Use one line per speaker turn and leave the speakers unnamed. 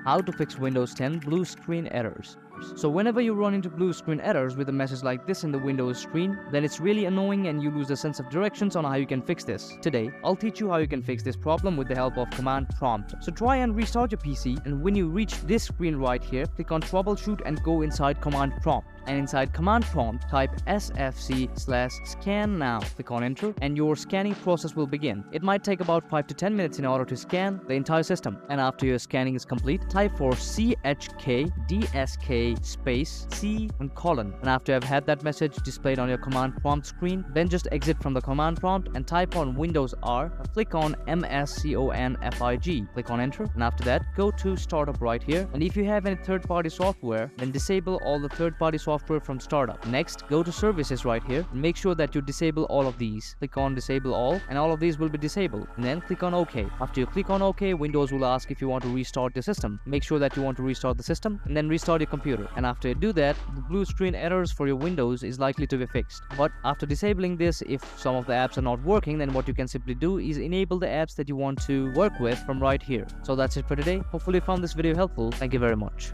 How to fix Windows 10 blue screen errors. So whenever you run into blue screen errors with a message like this in the Windows screen, then it's really annoying and you lose the sense of directions on how you can fix this. Today, I'll teach you how you can fix this problem with the help of command prompt. So try and restart your PC, and when you reach this screen right here, click on Troubleshoot and go inside command prompt. And inside command prompt, type sfc/scan now. Click on enter and your scanning process will begin. It might take about 5 to 10 minutes in order to scan the entire system. And after your scanning is complete, type for chkdsk space C and colon. And after I've had that message displayed on your command prompt screen, then just exit from the command prompt and type on Windows R, click on msconfig, click on enter, and after that go to startup right here. And if you have any third-party software, then disable all the third-party software from startup. Next, go to services right here and make sure that you disable all of these. Click on disable all and all of these will be disabled, and then click on OK. After you click on OK, Windows will ask if you want to restart the system. Make sure that you want to restart the system and then restart your computer. And after you do that, the blue screen errors for your Windows is likely to be fixed. But after disabling this, if some of the apps are not working, then what you can simply do is enable the apps that you want to work with from right here. So that's it for today. Hopefully you found this video helpful. Thank you very much.